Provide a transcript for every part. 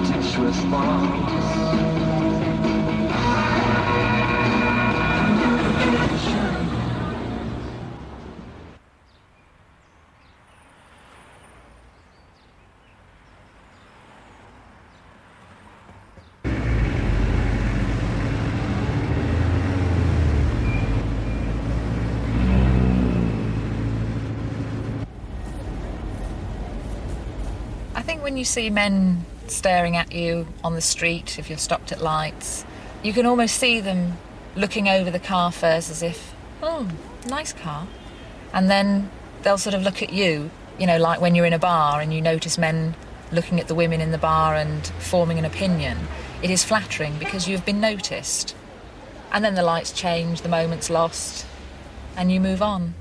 Dish response. I think when you see men staring at you on the street, if you're stopped at lights, you can almost see them looking over the car first as if, oh, nice car. And then they'll sort of look at you, you know, like when you're in a bar and you notice men looking at the women in the bar and forming an opinion. It is flattering because you've been noticed. And then the lights change, the moment's lost, and you move on.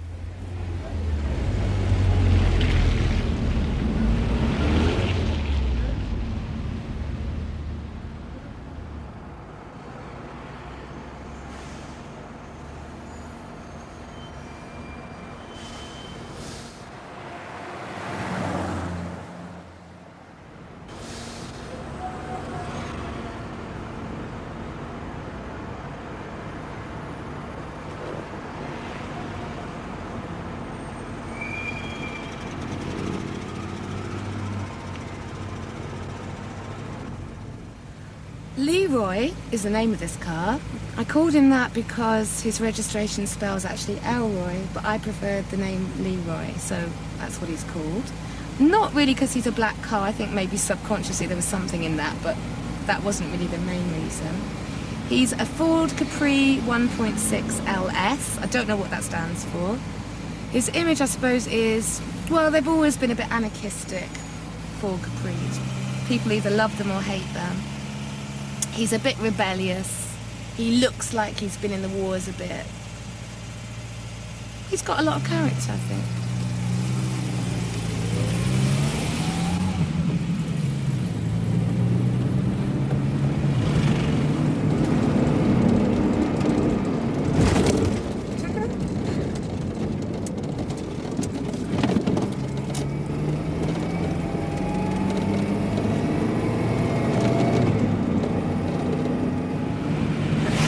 Leroy is the name of this car. I called him that because his registration spells actually Elroy, but I preferred the name Leroy, so that's what he's called. Not really because he's a black car. I think maybe subconsciously there was something in that, but that wasn't really the main reason. He's a Ford Capri 1.6 LS. I don't know what that stands for. His image, I suppose, is, well, they've always been a bit anarchistic, Ford Capris. People either love them or hate them. He's a bit rebellious. He looks like he's been in the wars a bit. He's got a lot of character, I think.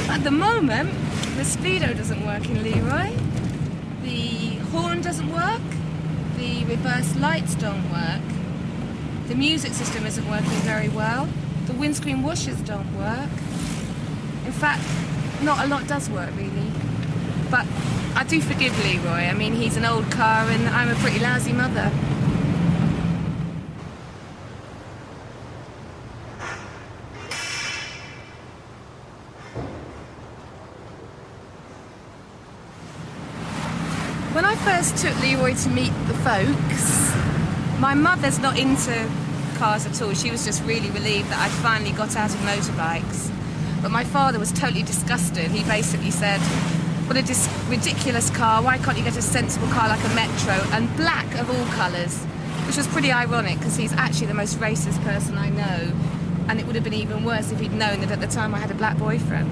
At the moment, the speedo doesn't work in Leroy, the horn doesn't work, the reverse lights don't work, the music system isn't working very well, the windscreen washers don't work. In fact, not a lot does work really. But I do forgive Leroy. I mean, he's an old car and I'm a pretty lousy mother. When I first took Leroy to meet the folks, my mother's not into cars at all. She was just really relieved that I'd finally got out of motorbikes. But my father was totally disgusted. He basically said, what a ridiculous car, why can't you get a sensible car like a Metro, and black of all colours, which was pretty ironic because he's actually the most racist person I know, and it would have been even worse if he'd known that at the time I had a black boyfriend.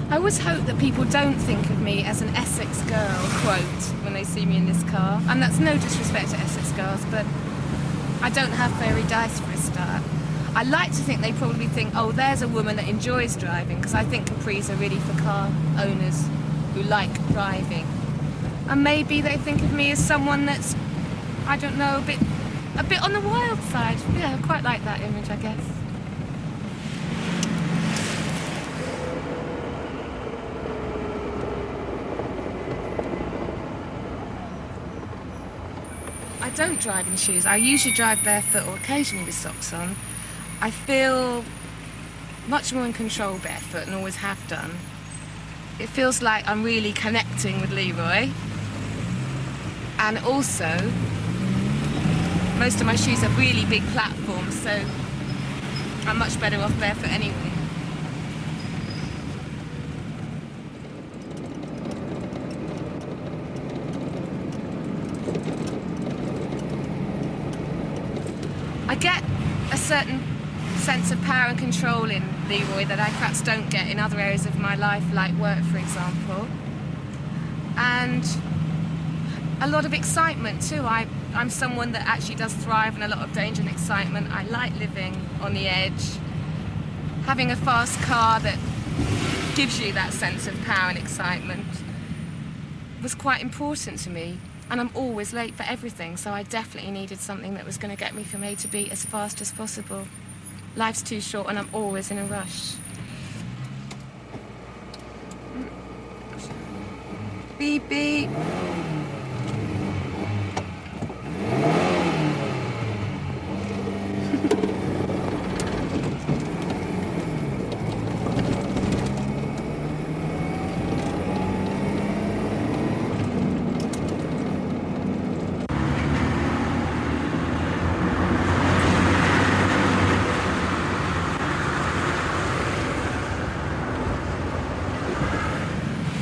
I always hope that people don't think of me as an Essex girl, quote, when they see me in this car. And that's no disrespect to Essex girls, but I don't have fairy dice for a start. I like to think they probably think, oh, there's a woman that enjoys driving, because I think Capris are really for car owners who like driving. And maybe they think of me as someone that's, I don't know, a bit on the wild side. Yeah, I quite like that image, I guess. I don't drive in shoes. I usually drive barefoot or occasionally with socks on. I feel much more in control barefoot and always have done. It feels like I'm really connecting with Leroy. And also, Most of my shoes have really big platforms, so I'm much better off barefoot anyway. I get a certain sense of power and control in Leroy that I perhaps don't get in other areas of my life, like work, for example. And a lot of excitement too. I'm someone that actually does thrive in a lot of danger and excitement. I like living on the edge. Having a fast car that gives you that sense of power and excitement was quite important to me. And I'm always late for everything, so I definitely needed something that was going to get me from A to B as fast as possible. Life's too short and I'm always in a rush. Beep, beep.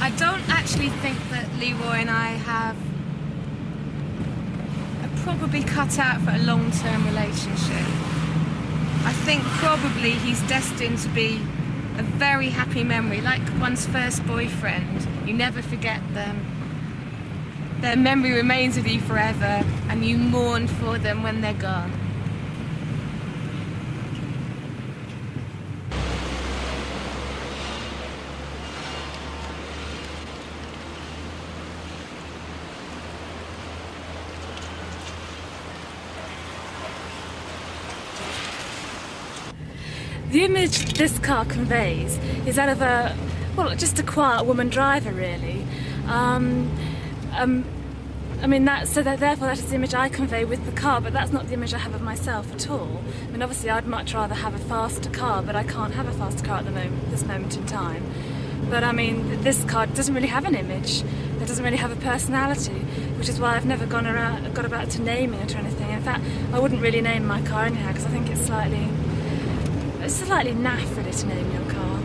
I don't actually think that Leroy and I are probably cut out for a long-term relationship. I think probably he's destined to be a very happy memory, like one's first boyfriend. You never forget them. Their memory remains with you forever, and you mourn for them when they're gone. The image this car conveys is that of just a quiet woman driver, really. Therefore that is the image I convey with the car, but that's not the image I have of myself at all. I mean, obviously I'd much rather have a faster car, but I can't have a faster car at this moment in time. But I mean, this car doesn't really have an image. It doesn't really have a personality, which is why I've never got about to naming it or anything. In fact, I wouldn't really name my car anyhow, because I think it's slightly naff really to name your car.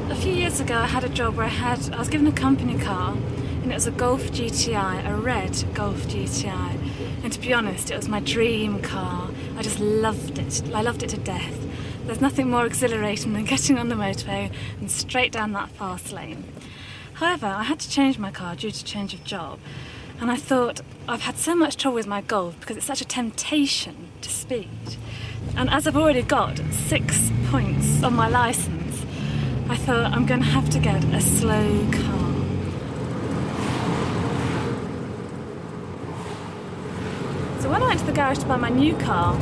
A few years ago I had a job where I was given a company car, and it was a Golf GTI, a red Golf GTI. And to be honest, it was my dream car. I just loved it. I loved it to death. There's nothing more exhilarating than getting on the motorway and straight down that fast lane. However, I had to change my car due to change of job. And I thought, I've had so much trouble with my Golf because it's such a temptation to speed. And as I've already got 6 points on my licence, I thought I'm going to have to get a slow car. So when I went to the garage to buy my new car,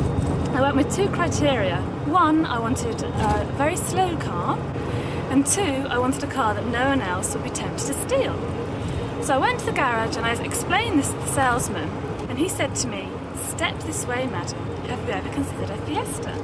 I went with 2 criteria. 1, I wanted a very slow car, and 2, I wanted a car that no one else would be tempted to steal. So I went to the garage and I explained this to the salesman, and he said to me, "Step this way, madam, have you ever considered a Fiesta?"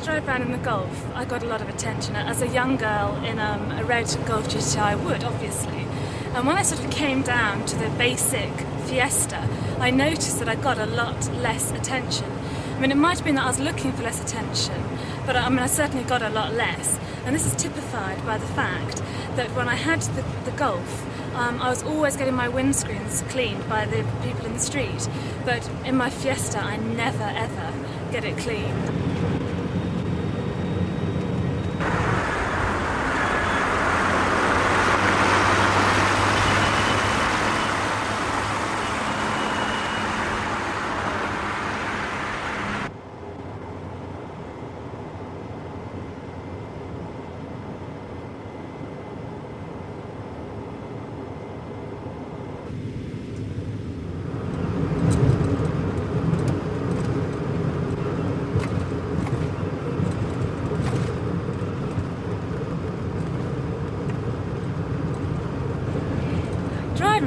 Drive around in the Golf, I got a lot of attention as a young girl in a red Golf GTI I would, obviously. And when I sort of came down to the basic Fiesta, I noticed that I got a lot less attention. I mean, it might have been that I was looking for less attention, but I certainly got a lot less. And this is typified by the fact that when I had the Golf, I was always getting my windscreens cleaned by the people in the street. But in my Fiesta, I never ever get it cleaned.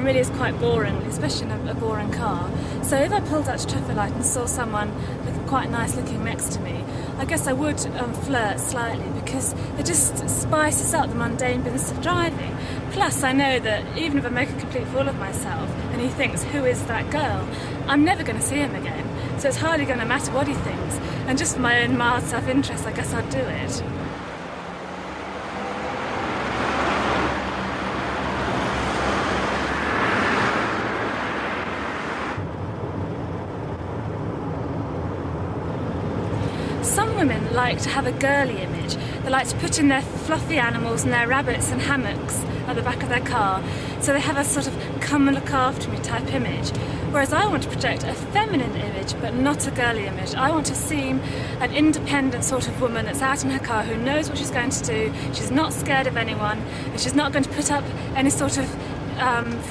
really is quite boring, especially in a boring car. So if I pulled out to traffic light and saw someone looking quite nice looking next to me, I guess I would flirt slightly, because it just spices up the mundane business of driving. Plus, I know that even if I make a complete fool of myself and he thinks, who is that girl, I'm never going to see him again. So it's hardly going to matter what he thinks. And just for my own mild self-interest, I guess I'd do it. Some women like to have a girly image. They like to put in their fluffy animals and their rabbits and hammocks at the back of their car, so they have a sort of come and look after me type image. Whereas I want to project a feminine image, but not a girly image. I want to seem an independent sort of woman that's out in her car, who knows what she's going to do, she's not scared of anyone, and she's not going to put up any sort of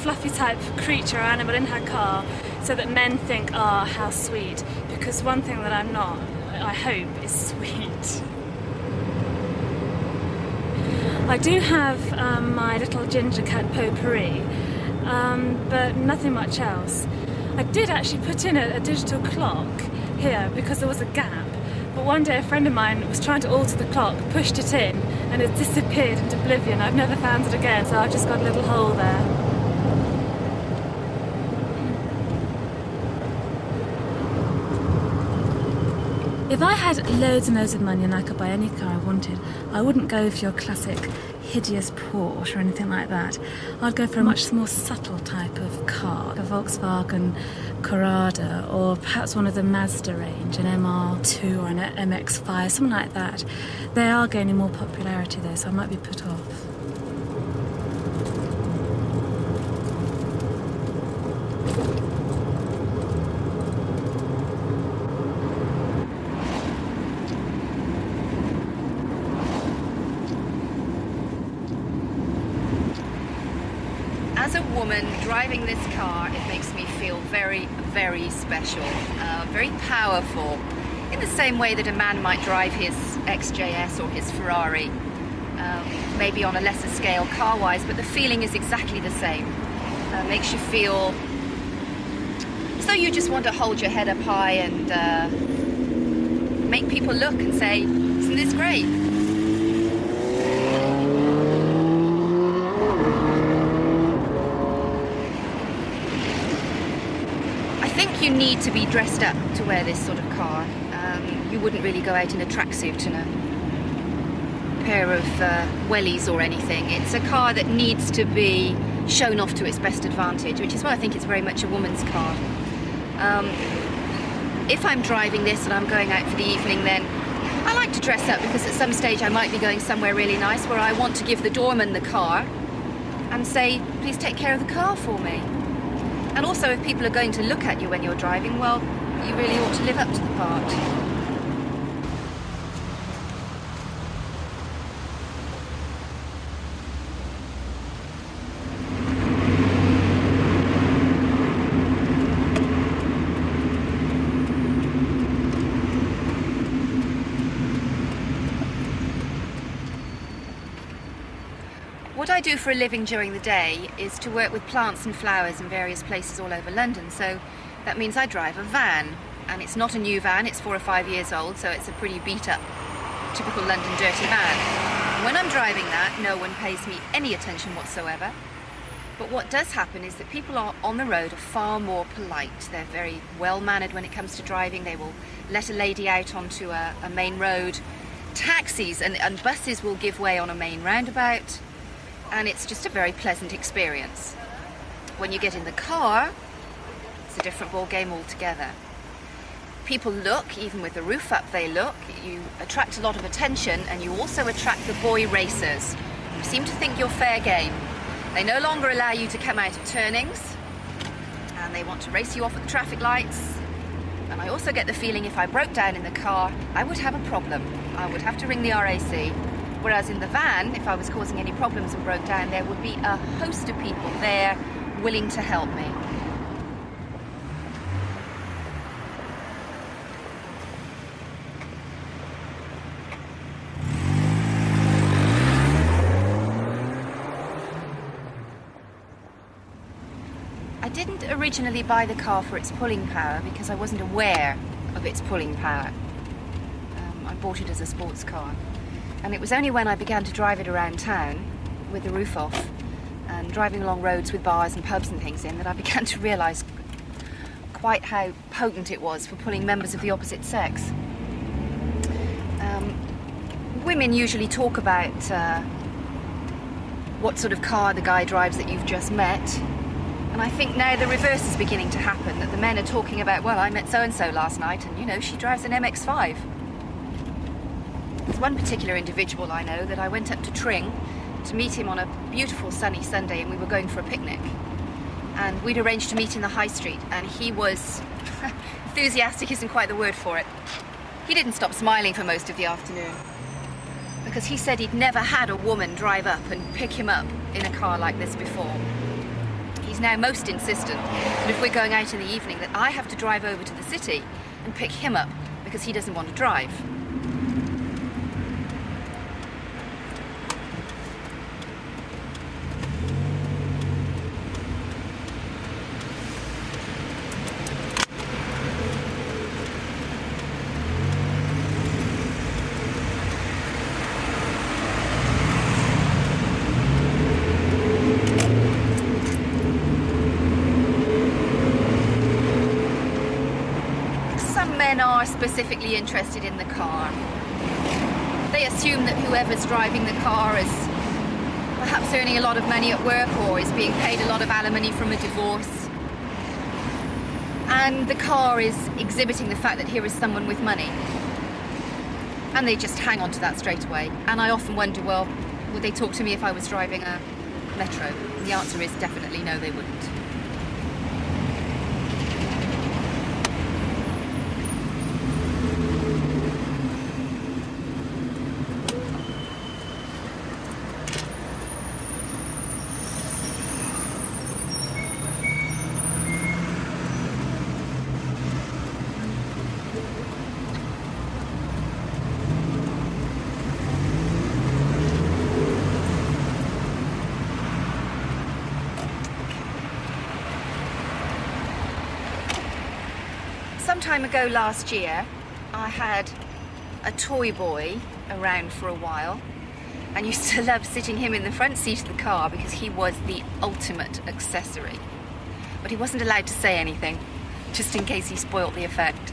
fluffy type creature or animal in her car, so that men think, ah, how sweet. Because one thing that I'm not, I hope, is sweet. I do have my little ginger cat potpourri, but nothing much else. I did actually put in a digital clock here because there was a gap, but one day a friend of mine was trying to alter the clock, pushed it in, and it disappeared into oblivion. I've never found it again, so I've just got a little hole there. If I had loads and loads of money and I could buy any car I wanted, I wouldn't go for your classic hideous Porsche or anything like that. I'd go for a much more subtle type of car, a Volkswagen Corrado, or perhaps one of the Mazda range, an MR2 or an MX-5, something like that. They are gaining more popularity though, so I might be put off. As a woman driving this car, it makes me feel very, very special, very powerful, in the same way that a man might drive his XJS or his Ferrari, maybe on a lesser scale car-wise, but the feeling is exactly the same. Makes you feel as though you just want to hold your head up high and make people look and say, isn't this great? You need to be dressed up to wear this sort of car. You wouldn't really go out in a tracksuit and a pair of wellies or anything. It's a car that needs to be shown off to its best advantage, which is why I think it's very much a woman's car. If I'm driving this and I'm going out for the evening, then I like to dress up, because at some stage I might be going somewhere really nice where I want to give the doorman the car and say, please take care of the car for me. And also, if people are going to look at you when you're driving, well, you really ought to live up to the part. What I do for a living during the day is to work with plants and flowers in various places all over London, so that means I drive a van, and it's not a new van, it's 4 or 5 years old, so it's a pretty beat up, typical London dirty van. When I'm driving that, no one pays me any attention whatsoever, but what does happen is that people on the road are far more polite. They're very well mannered when it comes to driving. They will let a lady out onto a main road. Taxis and buses will give way on a main roundabout. And it's just a very pleasant experience. When you get in the car, it's a different ball game altogether. People look, even with the roof up they look. You attract a lot of attention, and you also attract the boy racers, who seem to think you're fair game. They no longer allow you to come out of turnings, and they want to race you off at the traffic lights. And I also get the feeling if I broke down in the car, I would have a problem. I would have to ring the RAC. Whereas in the van, if I was causing any problems and broke down, there would be a host of people there willing to help me. didn't originally buy the car for its pulling power because I wasn't aware of its pulling power. I bought it as a sports car. And it was only when I began to drive it around town with the roof off and driving along roads with bars and pubs and things in that I began to realise quite how potent it was for pulling members of the opposite sex. Women usually talk about what sort of car the guy drives that you've just met. And I think now the reverse is beginning to happen, that the men are talking about, well, I met so-and-so last night and, you know, she drives an MX-5. There's one particular individual I know that I went up to Tring to meet him on a beautiful sunny Sunday, and we were going for a picnic. And we'd arranged to meet in the high street, and he was... enthusiastic isn't quite the word for it. He didn't stop smiling for most of the afternoon, because he said he'd never had a woman drive up and pick him up in a car like this before. He's now most insistent that if we're going out in the evening that I have to drive over to the city and pick him up because he doesn't want to drive. Men are specifically interested in the car. They assume that whoever's driving the car is perhaps earning a lot of money at work or is being paid a lot of alimony from a divorce. And the car is exhibiting the fact that here is someone with money. And they just hang on to that straight away. And I often wonder, well, would they talk to me if I was driving a metro? And the answer is definitely no, they wouldn't. Some time ago last year, I had a toy boy around for a while and used to love sitting him in the front seat of the car because he was the ultimate accessory. But he wasn't allowed to say anything, just in case he spoilt the effect.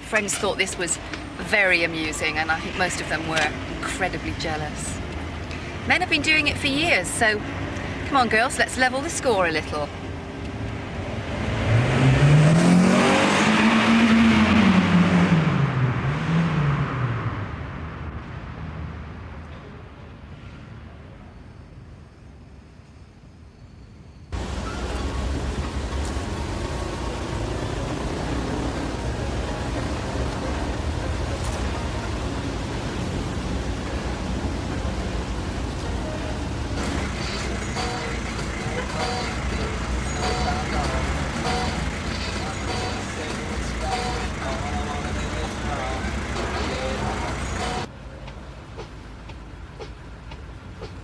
Friends thought this was very amusing, and I think most of them were incredibly jealous. Men have been doing it for years, so come on girls, let's level the score a little.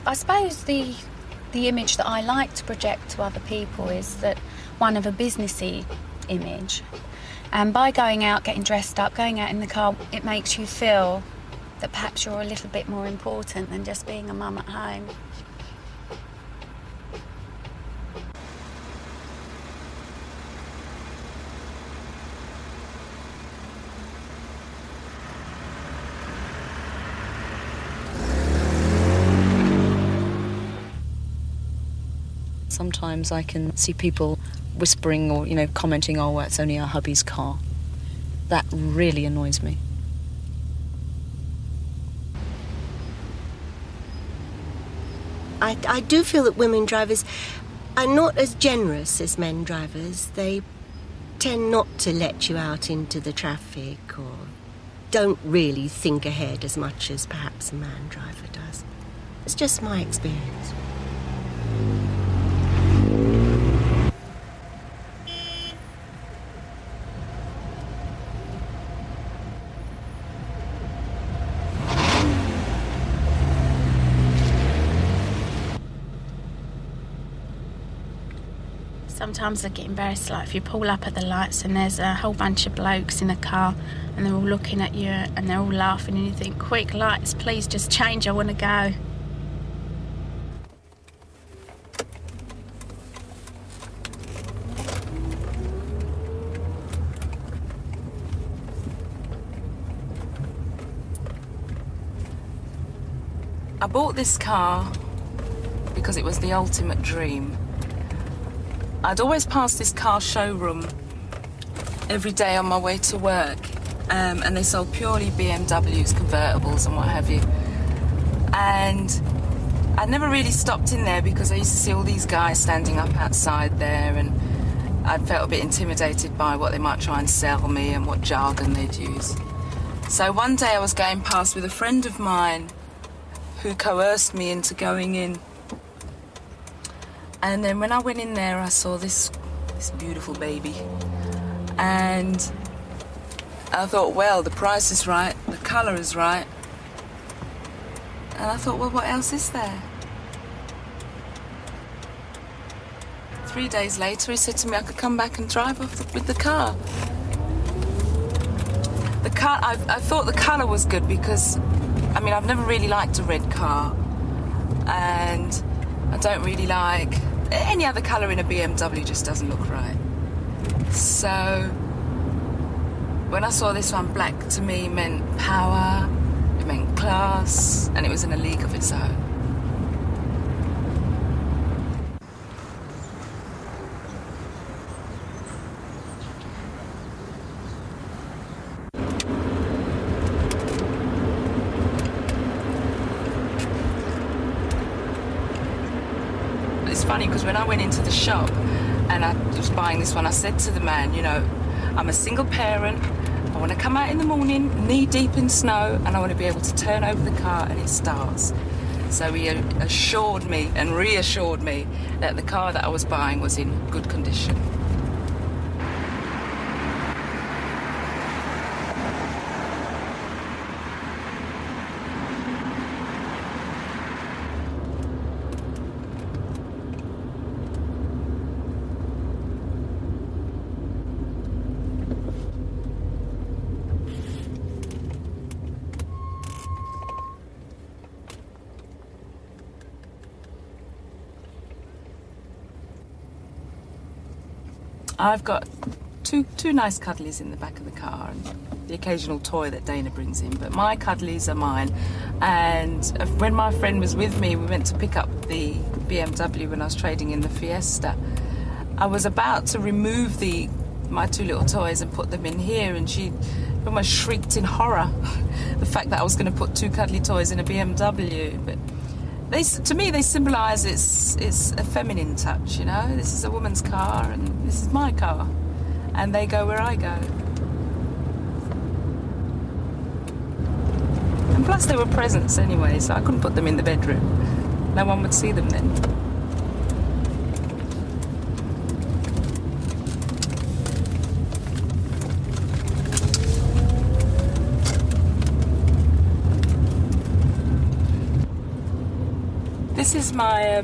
I suppose the image that I like to project to other people is that one of a businessy image. And by going out, getting dressed up, going out in the car, it makes you feel that perhaps you're a little bit more important than just being a mum at home. Sometimes I can see people whispering or, commenting, oh, well, it's only our hubby's car. That really annoys me. I do feel that women drivers are not as generous as men drivers. They tend not to let you out into the traffic or don't really think ahead as much as perhaps a man driver does. It's just my experience. sometimes I get embarrassed, like if you pull up at the lights and there's a whole bunch of blokes in a car and they're all looking at you and they're all laughing and you think, quick lights, please just change, I want to go. I bought this car because it was the ultimate dream. I'd always pass this car showroom every day on my way to work, and they sold purely BMWs, convertibles and what have you. And I'd never really stopped in there because I used to see all these guys standing up outside there, and I'd felt a bit intimidated by what they might try and sell me and what jargon they'd use. So one day I was going past with a friend of mine who coerced me into going in. And then when I went in there, I saw this beautiful baby. And I thought, well, the price is right, the colour is right. And I thought, well, what else is there? 3 days later, he said to me I could come back and drive off with the car. I thought the colour was good because, I mean, I've never really liked a red car, and I don't really like any other colour in a BMW, just doesn't look right. So when I saw this one, black to me meant power, it meant class, and it was in a league of its own. It's funny because when I went into the shop and I was buying this one, I said to the man, you know, I'm a single parent, I want to come out in the morning knee deep in snow and I want to be able to turn over the car and it starts. So he assured me and reassured me that the car that I was buying was in good condition. I've got two nice cuddlies in the back of the car and the occasional toy that Dana brings in, but my cuddlies are mine. And when my friend was with me, we went to pick up the BMW when I was trading in the Fiesta. I was about to remove my two little toys and put them in here, and she almost shrieked in horror the fact that I was going to put two cuddly toys in a BMW. But to me, they symbolise it's a feminine touch, you know? This is a woman's car and this is my car. And they go where I go. And plus they were presents anyway, so I couldn't put them in the bedroom. No one would see them then. This is my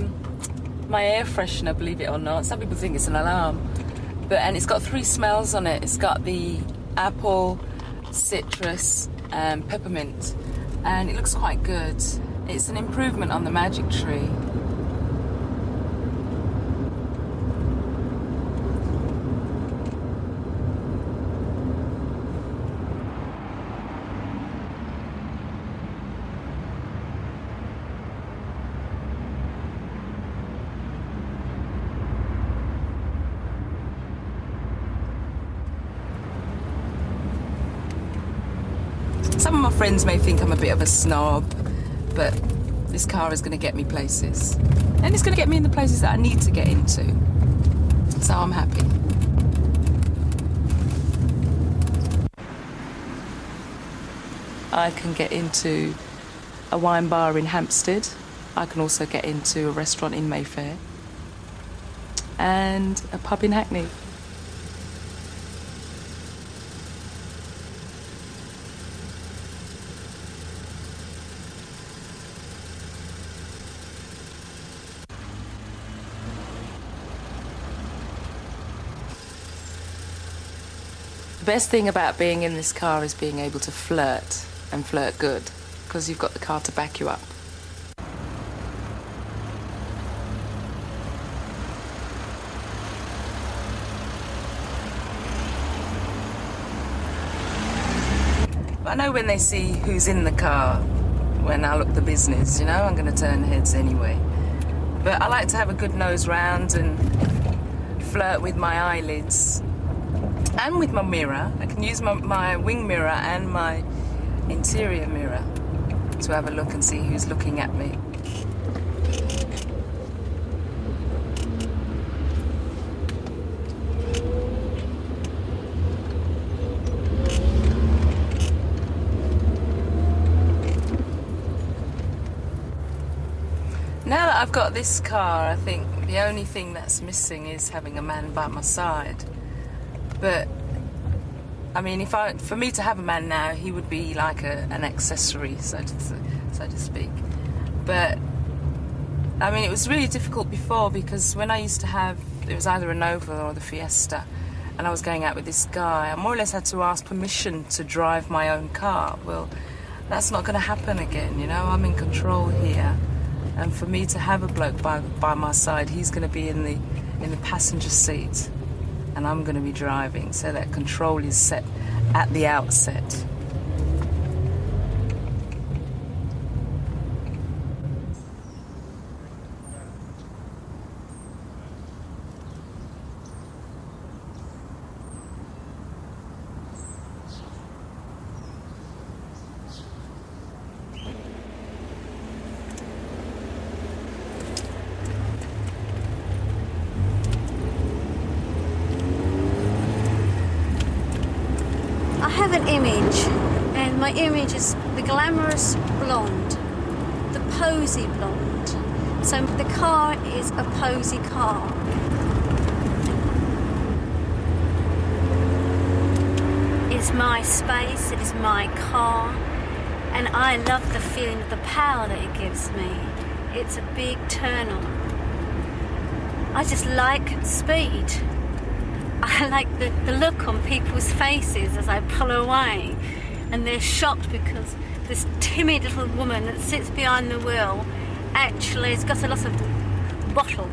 air freshener, believe it or not. Some people think it's an alarm, and it's got 3 smells on it. It's got the apple, citrus, and peppermint, and it looks quite good. It's an improvement on the Magic Tree. Some of my friends may think I'm a bit of a snob, but this car is going to get me places. And it's going to get me in the places that I need to get into. So I'm happy. I can get into a wine bar in Hampstead. I can also get into a restaurant in Mayfair. And a pub in Hackney. The best thing about being in this car is being able to flirt, and flirt good, because you've got the car to back you up. I know when they see who's in the car, when I look the business, you know, I'm going to turn heads anyway. But I like to have a good nose round and flirt with my eyelids and with my mirror. I can use my wing mirror and my interior mirror to have a look and see who's looking at me. Now that I've got this car, I think the only thing that's missing is having a man by my side. But, I mean, for me to have a man now, he would be like an accessory, so to speak. But, I mean, it was really difficult before because when I used to have, it was either a Nova or the Fiesta, and I was going out with this guy, I more or less had to ask permission to drive my own car. Well, that's not going to happen again, you know, I'm in control here. And for me to have a bloke by my side, he's going to be in the passenger seat and I'm going to be driving, so that control is set at the outset. I have an image, and my image is the glamorous blonde, the posy blonde. So the car is a posy car. It's my space, it is my car, and I love the feeling of the power that it gives me. It's a big turn on. I just like speed. I like the look on people's faces as I pull away, and they're shocked because this timid little woman that sits behind the wheel actually has got a lot of bottle.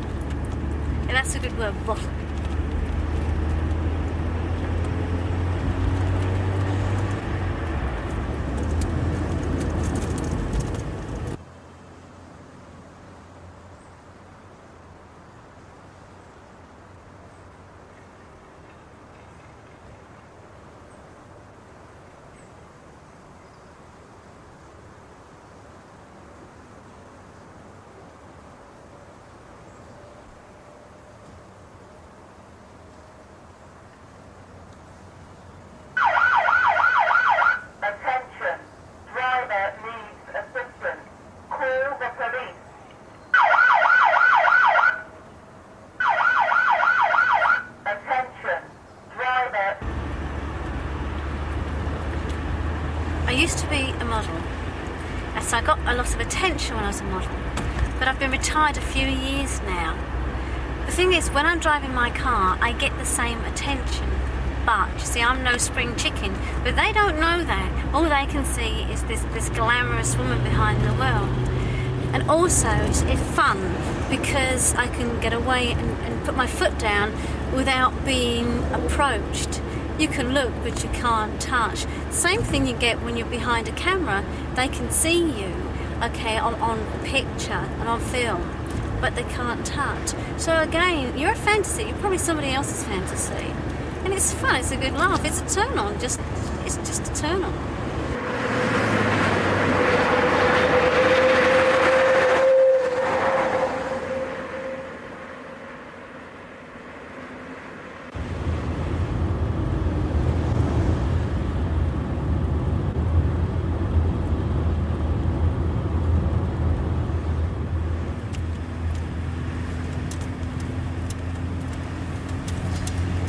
And that's a good word, bottle. I used to be a model, and so I got a lot of attention when I was a model, but I've been retired a few years now. The thing is, when I'm driving my car, I get the same attention, but you see, I'm no spring chicken, but they don't know that. All they can see is this glamorous woman behind the wheel. And also, it's fun because I can get away and put my foot down without being approached. You can look, but you can't touch. Same thing you get when you're behind a camera. They can see you, okay, on picture and on film, but they can't touch. So again, you're a fantasy. You're probably somebody else's fantasy, and it's fun. It's a good laugh. It's a turn on. It's just a turn on.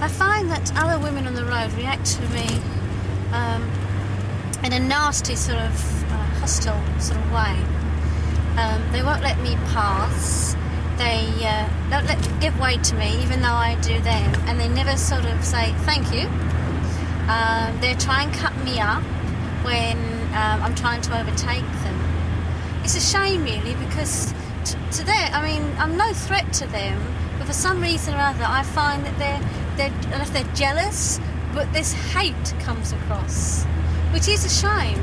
I find that other women on the road react to me in a nasty sort of hostile sort of way. They won't let me pass. They don't give way to me, even though I do them, and they never sort of say thank you. They try and cut me up when I'm trying to overtake them. It's a shame, really, because to them, I mean, I'm no threat to them, but for some reason or other, I find that they're jealous, but this hate comes across, which is a shame.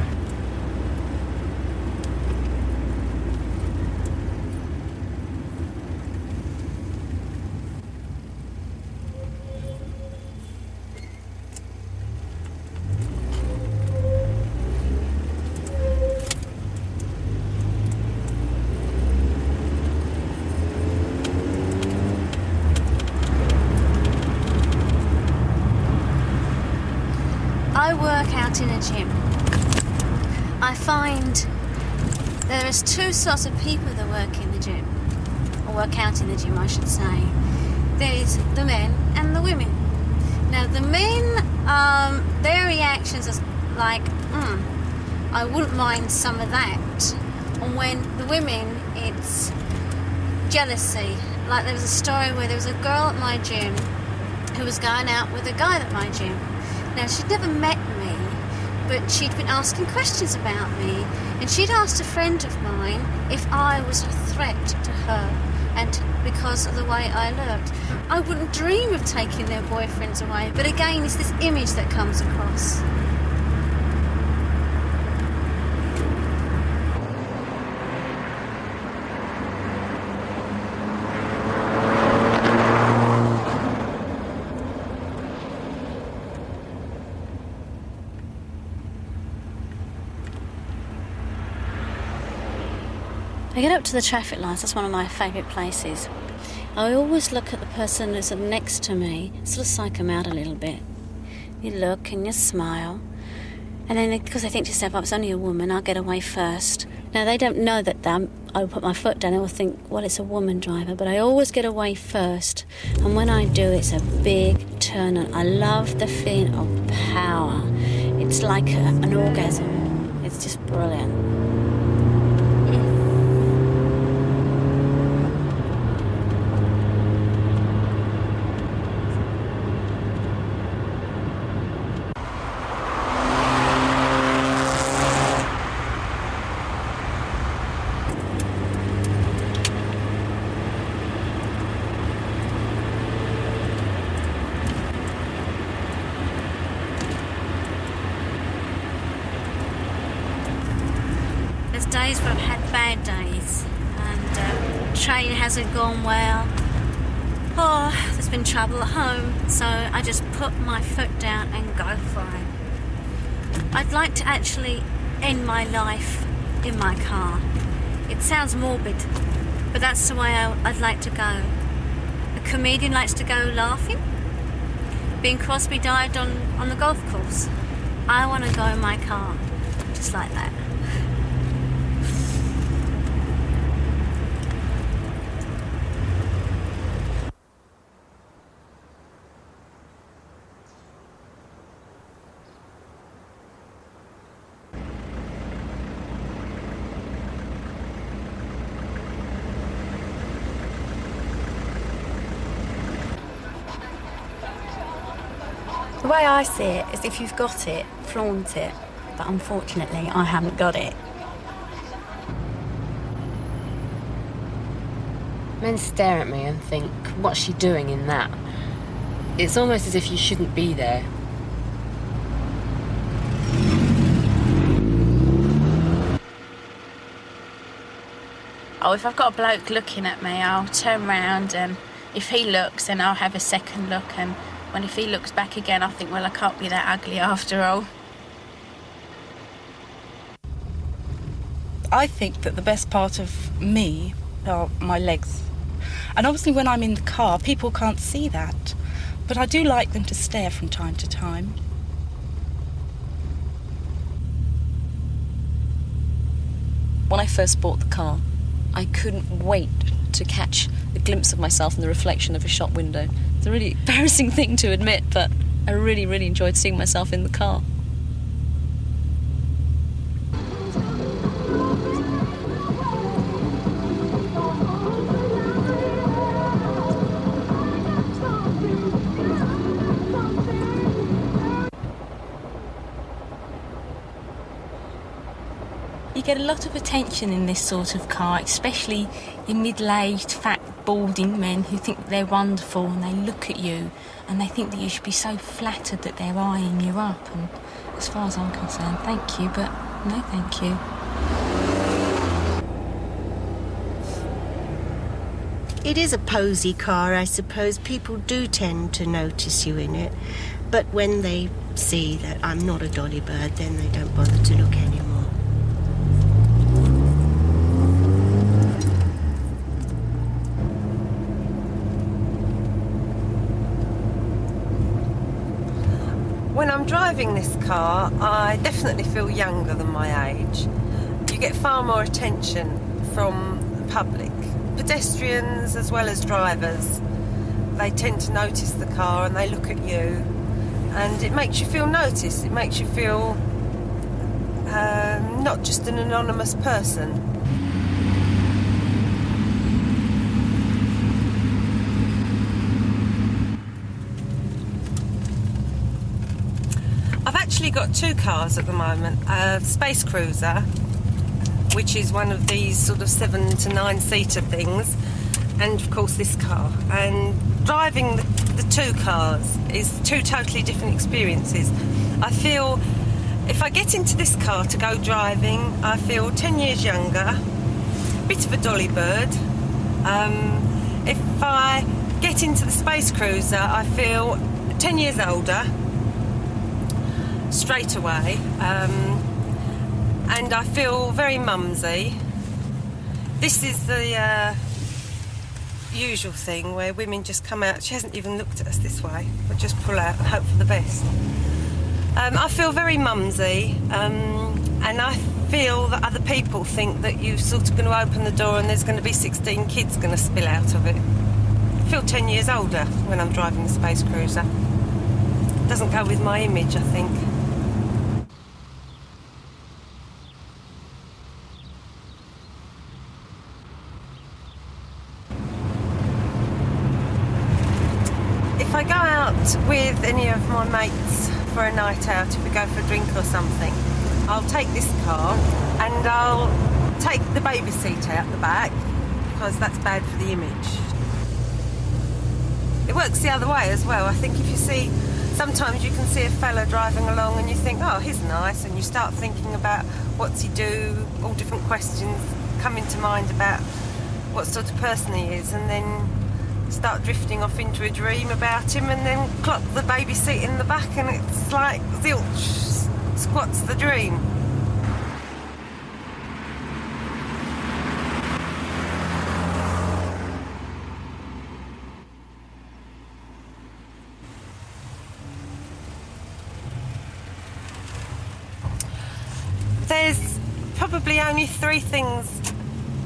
I work out in a gym. I find there is two sorts of people that work in the gym, or work out in the gym, I should say. There's the men and the women. Now, the men, their reactions are like, I wouldn't mind some of that. And when the women, it's jealousy. Like, there was a story where there was a girl at my gym who was going out with a guy at my gym. Now, she'd never met me, but she'd been asking questions about me, and she'd asked a friend of mine if I was a threat to her, and because of the way I looked. I wouldn't dream of taking their boyfriends away, but again, it's this image that comes across. I get up to the traffic lights, that's one of my favourite places. I always look at the person who's next to me, sort of psych them out a little bit. You look and you smile, and then because I think to yourself, it's only a woman, I'll get away first. Now, they don't know that I will put my foot down, they will think, well, it's a woman driver, but I always get away first. And when I do, it's a big turn on. I love the feeling of power. It's like an orgasm. It's just brilliant. There's days where I've had bad days and train hasn't gone well. Oh, there's been trouble at home, so I just put my foot down and go for it. I'd like to actually end my life in my car. It sounds morbid, but that's the way I'd like to go. A comedian likes to go laughing. Bing Crosby died on the golf course. I want to go in my car, just like that. The way I see it is if you've got it, flaunt it. But unfortunately, I haven't got it. Men stare at me and think, what's she doing in that? It's almost as if you shouldn't be there. Oh, if I've got a bloke looking at me, I'll turn round, and if he looks, then I'll have a second look, and if he looks back again, I think, well, I can't be that ugly after all. I think that the best part of me are my legs. And obviously when I'm in the car, people can't see that. But I do like them to stare from time to time. When I first bought the car, I couldn't wait to catch a glimpse of myself in the reflection of a shop window. It's a really embarrassing thing to admit, but I really, really enjoyed seeing myself in the car. You get a lot of attention in this sort of car, especially your middle-aged, fat, balding men who think they're wonderful, and they look at you and they think that you should be so flattered that they're eyeing you up. And as far as I'm concerned, thank you, but no thank you. It is a posy car, I suppose. People do tend to notice you in it. But when they see that I'm not a dolly bird, then they don't bother to look anymore. When I'm driving this car, I definitely feel younger than my age. You get far more attention from the public, pedestrians as well as drivers. They tend to notice the car and they look at you, and it makes you feel noticed. It makes you feel not just an anonymous person. I've actually got two cars at the moment. A Space Cruiser, which is one of these sort of 7 to 9 seater things, and of course this car. And driving the two cars is two totally different experiences. I feel if I get into this car to go driving, I feel 10 years younger, a bit of a dolly bird. If I get into the Space Cruiser, I feel 10 years older straight away, and I feel very mumsy. This is the usual thing where women just come out. She hasn't even looked at us this way, but just pull out and hope for the best. I feel very mumsy, and I feel that other people think that you're sort of going to open the door and there's going to be 16 kids going to spill out of it. I feel 10 years older when I'm driving the Space Cruiser. Doesn't go with my image, I think. If I go out with any of my mates for a night out, if we go for a drink or something, I'll take this car and I'll take the baby seat out the back, because that's bad for the image. It works the other way as well. I think if you see, sometimes you can see a fella driving along and you think, oh, he's nice, and you start thinking about what's he do, all different questions come into mind about what sort of person he is, and then start drifting off into a dream about him, and then clock the baby seat in the back, and it's like zilch, squats the dream. There's probably only 3 things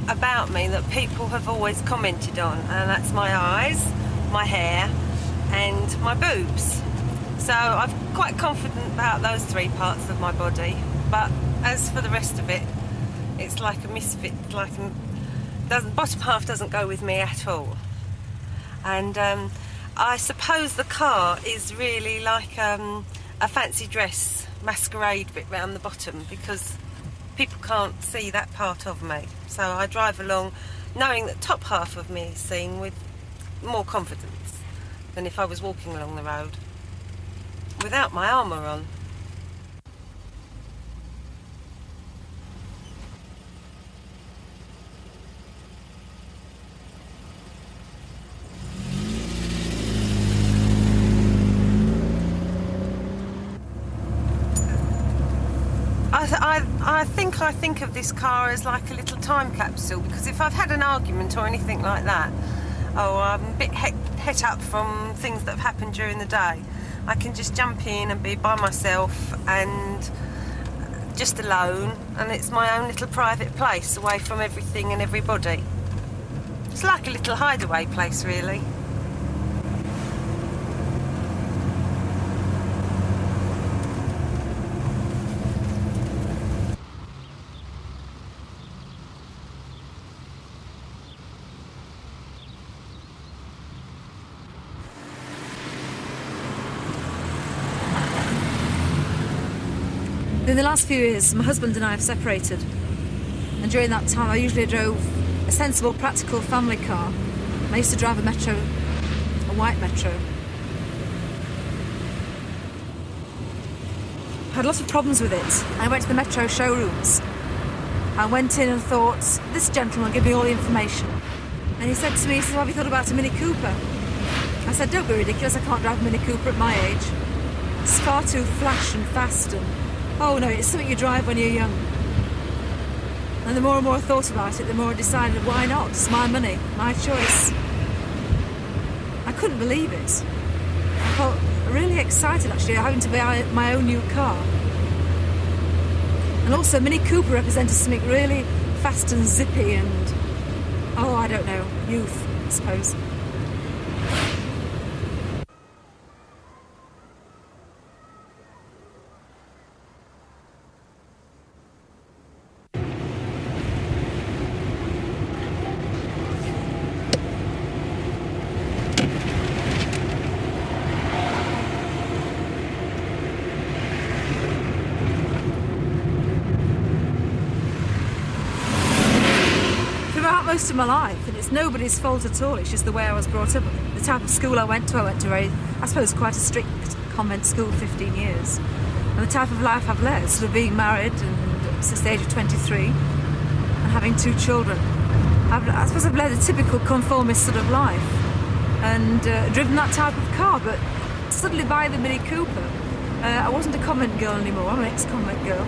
about me that people have always commented on, and that's my eyes, my hair and my boobs. So I'm quite confident about those 3 parts of my body, but as for the rest of it, it's like a misfit. Bottom half doesn't go with me at all. And I suppose the car is really like a fancy dress masquerade bit round the bottom, because people can't see that part of me. So I drive along knowing that top half of me is seen with more confidence than if I was walking along the road without my armour on. I think of this car as like a little time capsule, because if I've had an argument or anything like that, or I'm a bit het up from things that have happened during the day, I can just jump in and be by myself and just alone, and it's my own little private place away from everything and everybody. It's like a little hideaway place, really. In the last few years, my husband and I have separated. And during that time, I usually drove a sensible, practical family car. I used to drive a Metro, a white Metro. I had lots of problems with it. I went to the Metro showrooms. I went in and thought, this gentleman will give me all the information. And he said to me, have you thought about a Mini Cooper? I said, don't be ridiculous, I can't drive a Mini Cooper at my age. It's far too flash and fast and, oh no, it's something you drive when you're young. And the more and more I thought about it, the more I decided, why not? It's my money, my choice. I couldn't believe it. I felt really excited actually, having to buy my own new car. And also Mini Cooper represented something really fast and zippy and, oh, I don't know, youth, I suppose. Most of my life, and it's nobody's fault at all, it's just the way I was brought up, the type of school I went to I suppose quite a strict convent school, 15 years, and the type of life I've led, sort of being married and since the age of 23 and having 2 children. I suppose I've led a typical conformist sort of life and driven that type of car, but suddenly by the Mini Cooper, I wasn't a convent girl anymore, I'm an ex-convent girl.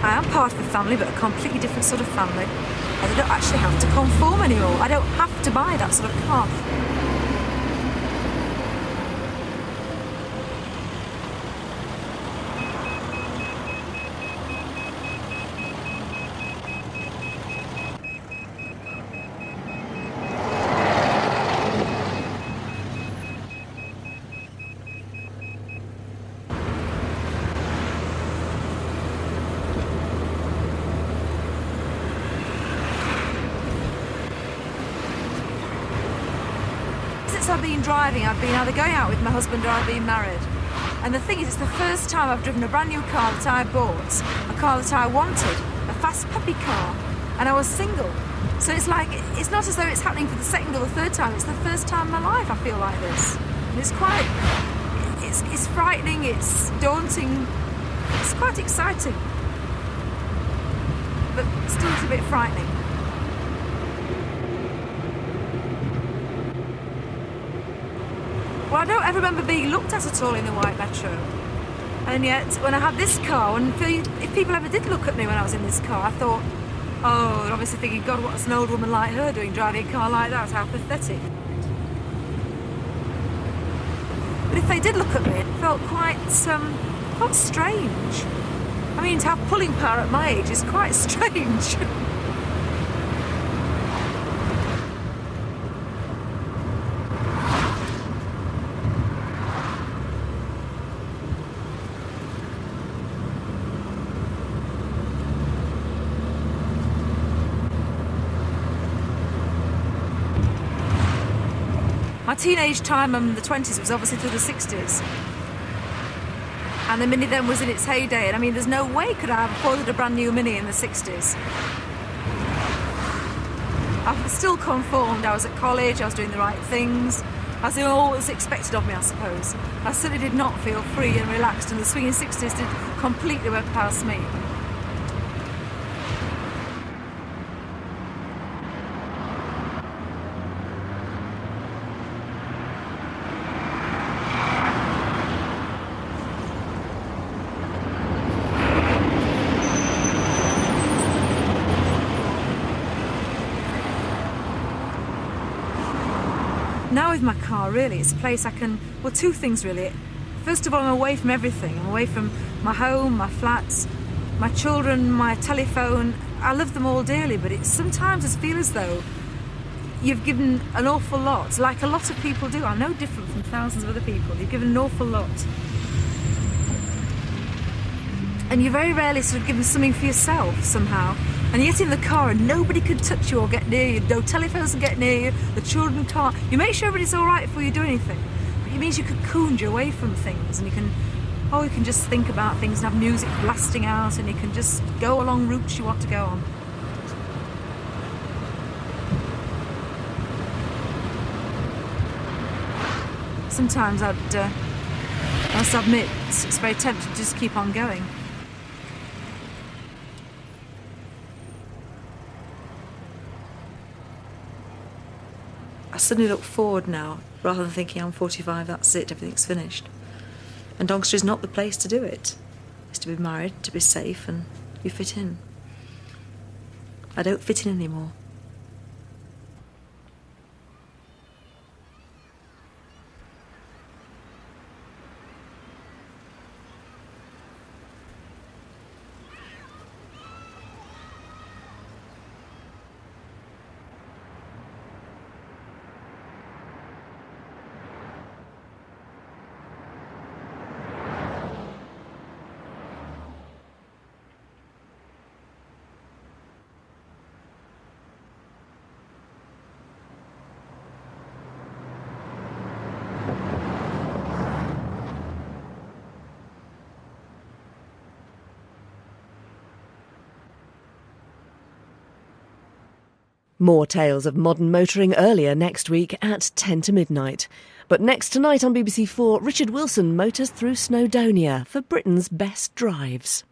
I am part of a family, but a completely different sort of family. I don't actually have to conform anymore. I don't have to buy that sort of car. I've been driving, I've been either going out with my husband or I've been married. And the thing is, it's the first time I've driven a brand new car that I bought, a car that I wanted, a fast puppy car, and I was single. So it's like, it's not as though it's happening for the second or the third time, it's the first time in my life I feel like this. And it's quite, it's frightening, it's daunting, it's quite exciting, but still it's a bit frightening. Well, I don't ever remember being looked at all in the white Metro. And yet, when I had this car, and if people ever did look at me when I was in this car, I thought, oh, and obviously thinking, God, what's an old woman like her doing, driving a car like that? How pathetic. But if they did look at me, it felt quite strange. I mean, to have pulling power at my age is quite strange. My teenage time and the 20s was obviously through the 60s. And the Mini then was in its heyday. And I mean, there's no way could I have afforded a brand new Mini in the 60s. I was still conformed. I was at college, I was doing the right things. As they always expected of me, I suppose. I certainly did not feel free and relaxed, and the swinging 60s did completely work past me. Now with my car, really, it's a place I can, well, 2 things really. First of all, I'm away from everything. I'm away from my home, my flats, my children, my telephone. I love them all dearly, but it sometimes just feels as though you've given an awful lot, like a lot of people do. I'm no different from thousands of other people. You've given an awful lot. And you're very rarely sort of given something for yourself somehow. And yet in the car, and nobody can touch you or get near you. No telephones can get near you. The children can't. You make sure everybody's all right before you do anything. But it means you cocooned you away from things, and you can just think about things and have music blasting out, and you can just go along routes you want to go on. Sometimes I must admit, it's very tempting to just keep on going. I suddenly look forward now, rather than thinking I'm 45, that's it, everything's finished. And Doncaster is not the place to do it. It's to be married, to be safe, and you fit in. I don't fit in anymore. More tales of modern motoring earlier next week at 10 to midnight. But next tonight on BBC4, Richard Wilson motors through Snowdonia for Britain's best drives.